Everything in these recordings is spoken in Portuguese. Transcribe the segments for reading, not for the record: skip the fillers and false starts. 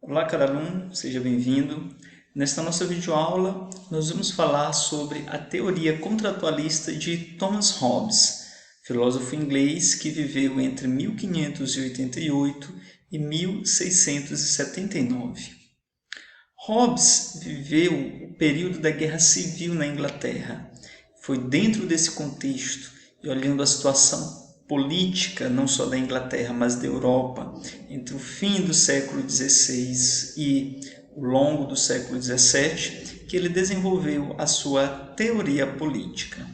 Olá, caro aluno, seja bem-vindo. Nesta nossa videoaula, nós vamos falar sobre a teoria contratualista de Thomas Hobbes, filósofo inglês que viveu entre 1588 e 1679. Hobbes viveu o período da Guerra Civil na Inglaterra. Foi dentro desse contexto e olhando a situação política, não só da Inglaterra, mas da Europa, entre o fim do século XVI e o longo do século XVII, que ele desenvolveu a sua teoria política.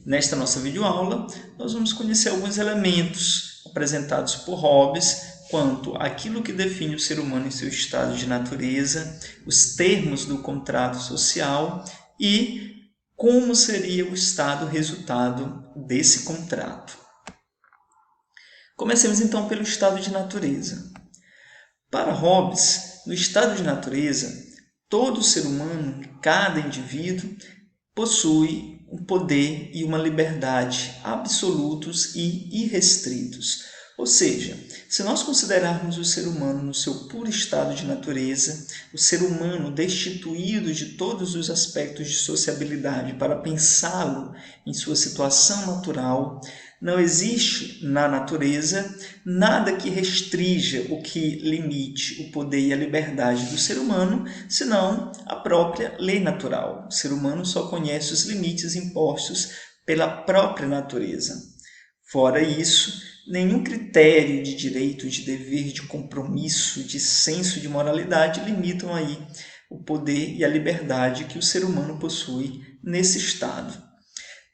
Nesta nossa videoaula, nós vamos conhecer alguns elementos apresentados por Hobbes quanto àquilo que define o ser humano em seu estado de natureza, os termos do contrato social e como seria o estado resultado desse contrato. Comecemos então pelo estado de natureza. Para Hobbes, no estado de natureza, todo ser humano, cada indivíduo, possui um poder e uma liberdade absolutos e irrestritos. Ou seja, se nós considerarmos o ser humano no seu puro estado de natureza, o ser humano destituído de todos os aspectos de sociabilidade para pensá-lo em sua situação natural, não existe na natureza nada que restrinja o que limite o poder e a liberdade do ser humano, senão a própria lei natural. O ser humano só conhece os limites impostos pela própria natureza. Fora isso, nenhum critério de direito, de dever, de compromisso, de senso de moralidade limitam aí o poder e a liberdade que o ser humano possui nesse estado.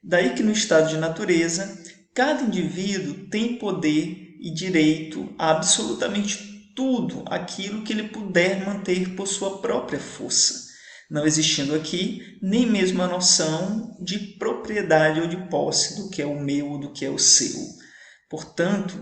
Daí que no estado de natureza, cada indivíduo tem poder e direito a absolutamente tudo aquilo que ele puder manter por sua própria força, não existindo aqui nem mesmo a noção de propriedade ou de posse do que é o meu ou do que é o seu. Portanto,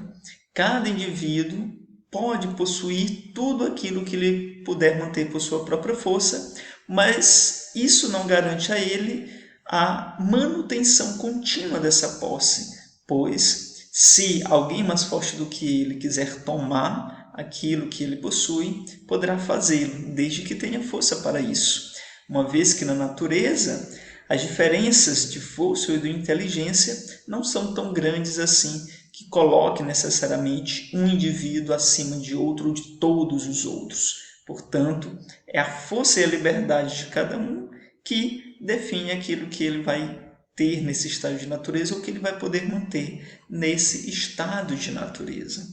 cada indivíduo pode possuir tudo aquilo que ele puder manter por sua própria força, mas isso não garante a ele a manutenção contínua dessa posse, pois se alguém mais forte do que ele quiser tomar aquilo que ele possui, poderá fazê-lo, desde que tenha força para isso. Uma vez que na natureza as diferenças de força ou de inteligência não são tão grandes assim que coloque necessariamente um indivíduo acima de outro ou de todos os outros. Portanto, é a força e a liberdade de cada um que define aquilo que ele vai ter nesse estado de natureza ou que ele vai poder manter nesse estado de natureza.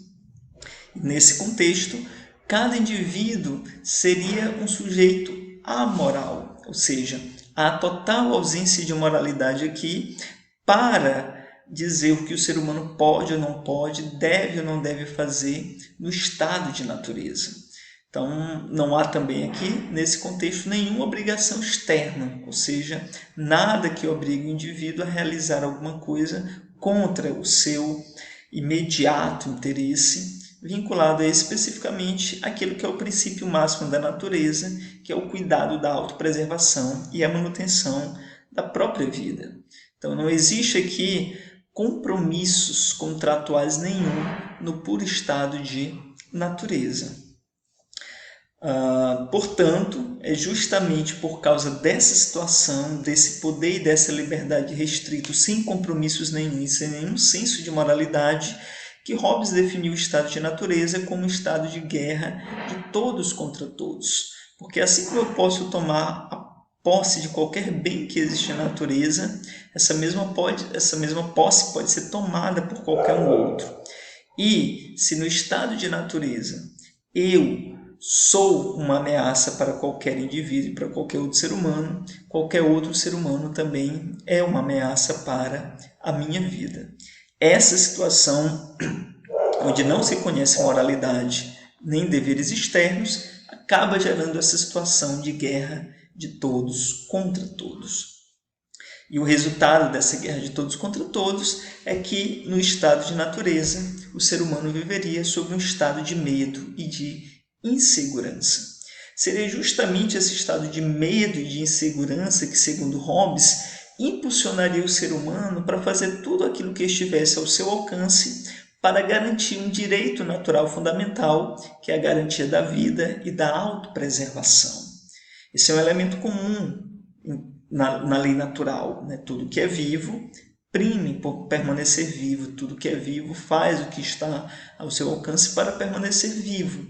Nesse contexto, cada indivíduo seria um sujeito amoral, ou seja, há total ausência de moralidade aqui para dizer o que o ser humano pode ou não pode, deve ou não deve fazer no estado de natureza. Então, não há também aqui, nesse contexto, nenhuma obrigação externa, ou seja, nada que obrigue o indivíduo a realizar alguma coisa contra o seu imediato interesse, vinculado especificamente àquilo que é o princípio máximo da natureza, que é o cuidado da autopreservação e a manutenção da própria vida. Então, não existe aqui compromissos contratuais nenhum no puro estado de natureza. Portanto, é justamente por causa dessa situação, desse poder e dessa liberdade restrito, sem compromissos nenhum e sem nenhum senso de moralidade, que Hobbes definiu o estado de natureza como um estado de guerra de todos contra todos. Porque assim como eu posso tomar a posse de qualquer bem que existe na natureza, essa mesma posse pode ser tomada por qualquer um outro. E se no estado de natureza eu sou uma ameaça para qualquer indivíduo e para qualquer outro ser humano, qualquer outro ser humano também é uma ameaça para a minha vida. Essa situação, onde não se conhece moralidade nem deveres externos, acaba gerando essa situação de guerra de todos contra todos. E o resultado dessa guerra de todos contra todos é que, no estado de natureza, o ser humano viveria sob um estado de medo e de insegurança. Seria justamente esse estado de medo e de insegurança que, segundo Hobbes, impulsionaria o ser humano para fazer tudo aquilo que estivesse ao seu alcance para garantir um direito natural fundamental, que é a garantia da vida e da autopreservação. Esse é um elemento comum na lei natural, né? Tudo que é vivo prime por permanecer vivo, tudo que é vivo faz o que está ao seu alcance para permanecer vivo.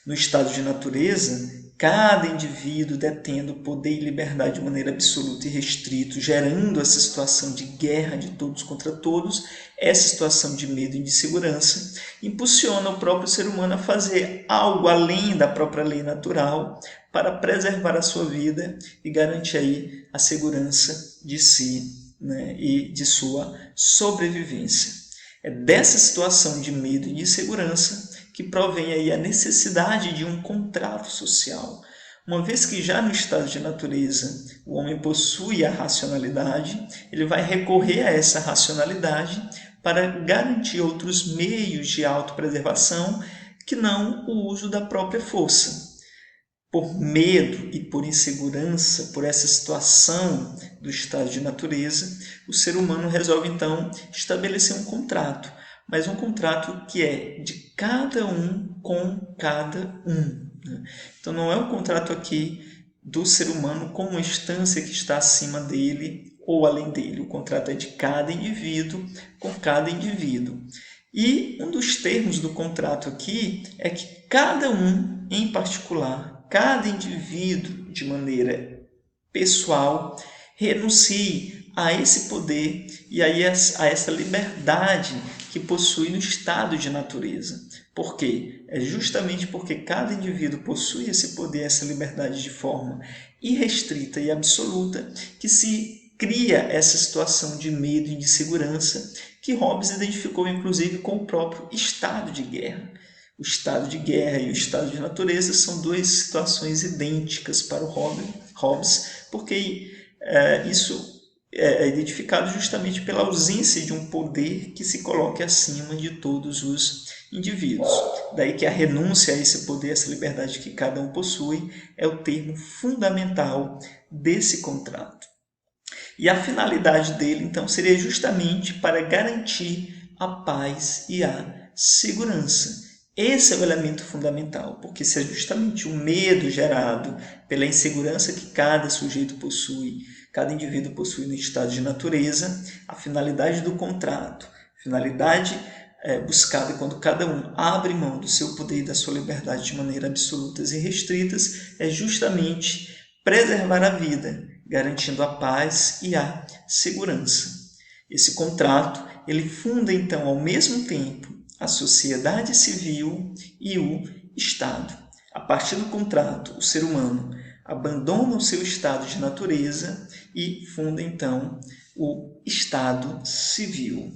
No estado de natureza, cada indivíduo detendo poder e liberdade de maneira absoluta e restrito, gerando essa situação de guerra de todos contra todos, essa situação de medo e de insegurança, impulsiona o próprio ser humano a fazer algo além da própria lei natural para preservar a sua vida e garantir aí a segurança de si, né, e de sua sobrevivência. É dessa situação de medo e de insegurança que provém aí a necessidade de um contrato social. Uma vez que já no estado de natureza o homem possui a racionalidade, ele vai recorrer a essa racionalidade para garantir outros meios de autopreservação que não o uso da própria força. Por medo e por insegurança, por essa situação do estado de natureza, o ser humano resolve então estabelecer um contrato, mas um contrato que é de cada um com cada um. Então não é um contrato aqui do ser humano com uma instância que está acima dele ou além dele. O contrato é de cada indivíduo com cada indivíduo. E um dos termos do contrato aqui é que cada um, em particular, cada indivíduo, de maneira pessoal, renuncie a esse poder e a essa liberdade que possui no estado de natureza. Por quê? É justamente porque cada indivíduo possui esse poder, essa liberdade de forma irrestrita e absoluta, que se cria essa situação de medo e de insegurança que Hobbes identificou, inclusive, com o próprio estado de guerra. O estado de guerra e o estado de natureza são duas situações idênticas para o Hobbes, porque isso é identificado justamente pela ausência de um poder que se coloque acima de todos os indivíduos. Daí que a renúncia a esse poder, essa liberdade que cada um possui, é o termo fundamental desse contrato. E a finalidade dele, então, seria justamente para garantir a paz e a segurança. Esse é o elemento fundamental, porque se é justamente o medo gerado pela insegurança que cada sujeito possui, cada indivíduo possui no estado de natureza, a finalidade do contrato, a finalidade buscada quando cada um abre mão do seu poder e da sua liberdade de maneira absolutas e restritas, é justamente preservar a vida, garantindo a paz e a segurança. Esse contrato, ele funda então ao mesmo tempo a sociedade civil e o Estado. A partir do contrato, o ser humano abandona o seu estado de natureza e funda então o Estado civil.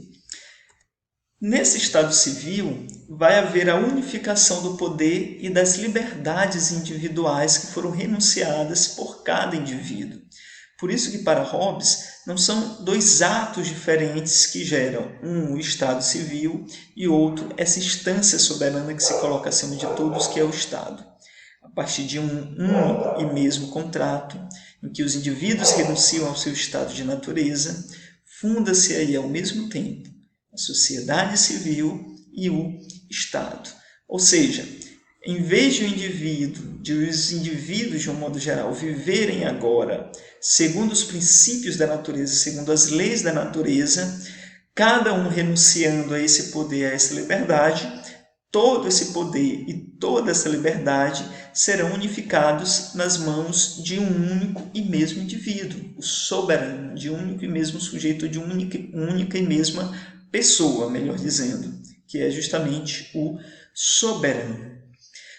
Nesse Estado civil, vai haver a unificação do poder e das liberdades individuais que foram renunciadas por cada indivíduo. Por isso que para Hobbes não são dois atos diferentes que geram um o Estado civil e outro essa instância soberana que se coloca acima de todos, que é o Estado. A partir de um e mesmo contrato, em que os indivíduos renunciam ao seu estado de natureza, funda-se aí ao mesmo tempo a sociedade civil e o Estado. Ou seja, em vez de os indivíduos de um modo geral viverem agora segundo os princípios da natureza, segundo as leis da natureza, cada um renunciando a esse poder, a essa liberdade, todo esse poder e toda essa liberdade serão unificados nas mãos de um único e mesmo indivíduo, o soberano, de um único e mesmo sujeito, de uma única e mesma pessoa, melhor dizendo, que é justamente o soberano.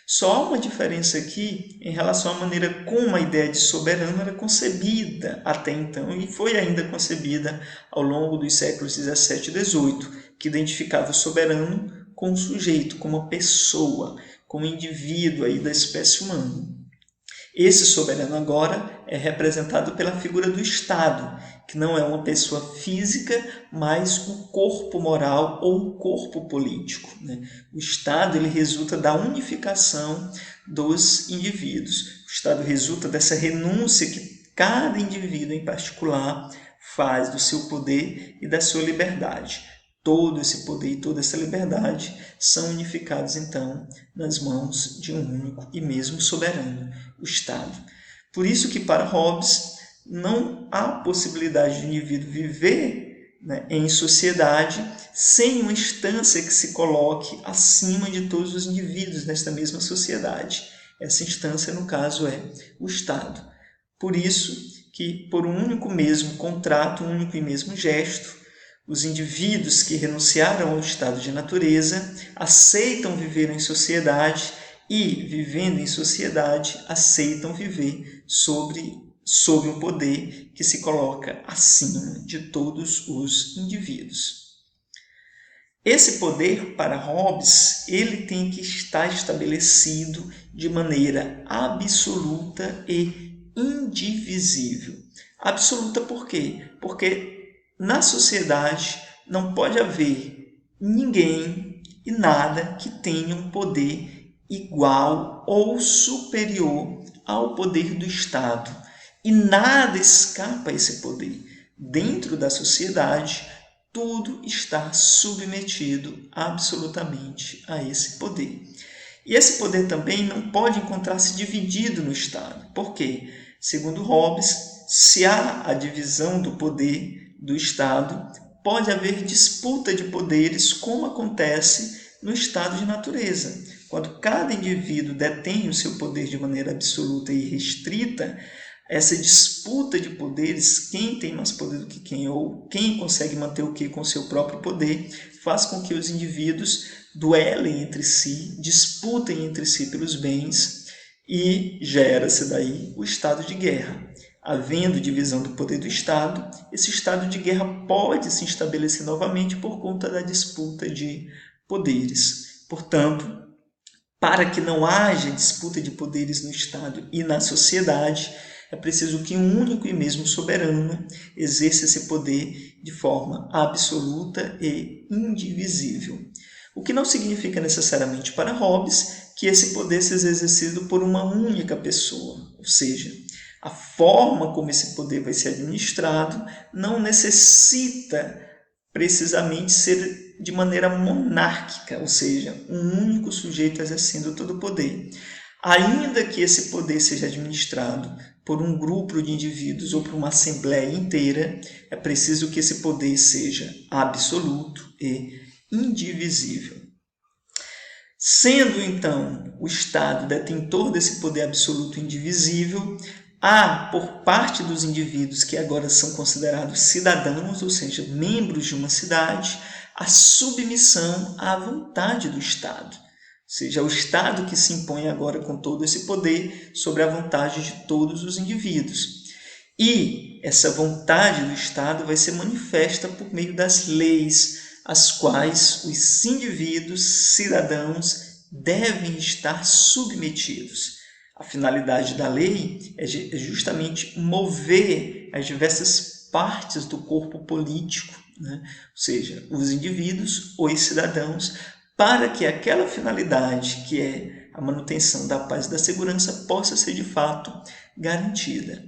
Só há uma diferença aqui em relação à maneira como a ideia de soberano era concebida até então e foi ainda concebida ao longo dos séculos 17 e 18, que identificava o soberano com o sujeito, como uma pessoa, como um indivíduo aí da espécie humana. Esse soberano agora é representado pela figura do Estado, que não é uma pessoa física, mas um corpo moral ou um corpo político. O Estado ele resulta da unificação dos indivíduos. O Estado resulta dessa renúncia que cada indivíduo em particular faz do seu poder e da sua liberdade. todo esse poder e toda essa liberdade são unificados, então, nas mãos de um único e mesmo soberano, o Estado. Por isso que, para Hobbes, não há possibilidade de o indivíduo viver, né, em sociedade sem uma instância que se coloque acima de todos os indivíduos nesta mesma sociedade. Essa instância, no caso, é o Estado. Por isso que, por um único mesmo contrato, um único e mesmo gesto, os indivíduos que renunciaram ao estado de natureza aceitam viver em sociedade e, vivendo em sociedade, aceitam viver sob um poder que se coloca acima de todos os indivíduos. Esse poder, para Hobbes, ele tem que estar estabelecido de maneira absoluta e indivisível. Absoluta por quê? Porque na sociedade não pode haver ninguém e nada que tenha um poder igual ou superior ao poder do Estado. E nada escapa a esse poder. Dentro da sociedade, tudo está submetido absolutamente a esse poder. E esse poder também não pode encontrar-se dividido no Estado. Por quê? Segundo Hobbes, se há a divisão do poder do Estado, pode haver disputa de poderes, como acontece no estado de natureza. Quando cada indivíduo detém o seu poder de maneira absoluta e restrita, essa disputa de poderes, quem tem mais poder do que quem, ou quem consegue manter o que com o seu próprio poder, faz com que os indivíduos duelem entre si, disputem entre si pelos bens e gera-se daí o estado de guerra. Havendo divisão do poder do Estado, esse estado de guerra pode se estabelecer novamente por conta da disputa de poderes. Portanto, para que não haja disputa de poderes no Estado e na sociedade, é preciso que um único e mesmo soberano exerça esse poder de forma absoluta e indivisível. O que não significa necessariamente para Hobbes que esse poder seja exercido por uma única pessoa, ou seja, a forma como esse poder vai ser administrado não necessita precisamente ser de maneira monárquica, ou seja, um único sujeito exercendo todo o poder. Ainda que esse poder seja administrado por um grupo de indivíduos ou por uma assembleia inteira, é preciso que esse poder seja absoluto e indivisível. Sendo, então, o Estado detentor desse poder absoluto e indivisível, há, por parte dos indivíduos que agora são considerados cidadãos, ou seja, membros de uma cidade, a submissão à vontade do Estado. Ou seja, o Estado que se impõe agora com todo esse poder sobre a vontade de todos os indivíduos. E essa vontade do Estado vai ser manifesta por meio das leis, às quais os indivíduos, cidadãos, devem estar submetidos. A finalidade da lei é justamente mover as diversas partes do corpo político, né? Ou seja, os indivíduos, os cidadãos, para que aquela finalidade, que é a manutenção da paz e da segurança, possa ser de fato garantida.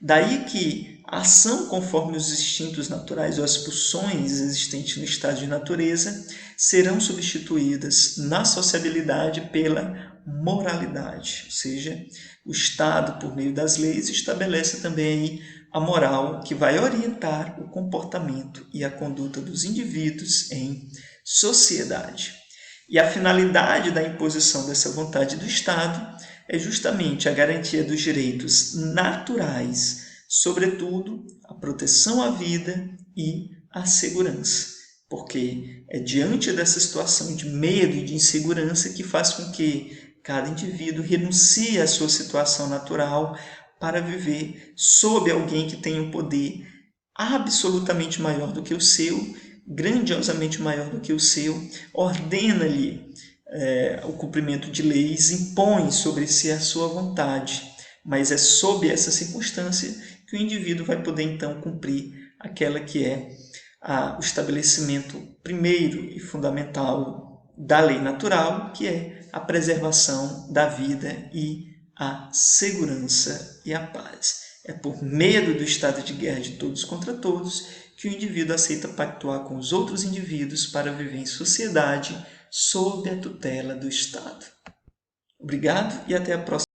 Daí que a ação conforme os instintos naturais ou as pulsões existentes no estado de natureza serão substituídas na sociabilidade pela moralidade, ou seja, o Estado, por meio das leis, estabelece também aí a moral que vai orientar o comportamento e a conduta dos indivíduos em sociedade. E a finalidade da imposição dessa vontade do Estado é justamente a garantia dos direitos naturais, sobretudo a proteção à vida e à segurança, porque é diante dessa situação de medo e de insegurança que faz com que cada indivíduo renuncie à sua situação natural para viver sob alguém que tem um poder absolutamente maior do que o seu, grandiosamente maior do que o seu, ordena-lhe o cumprimento de leis, impõe sobre si a sua vontade, mas é sob essa circunstância que o indivíduo vai poder então cumprir aquela que é o estabelecimento primeiro e fundamental da lei natural, que é a preservação da vida e a segurança e a paz. É por medo do estado de guerra de todos contra todos que o indivíduo aceita pactuar com os outros indivíduos para viver em sociedade sob a tutela do Estado. Obrigado e até a próxima.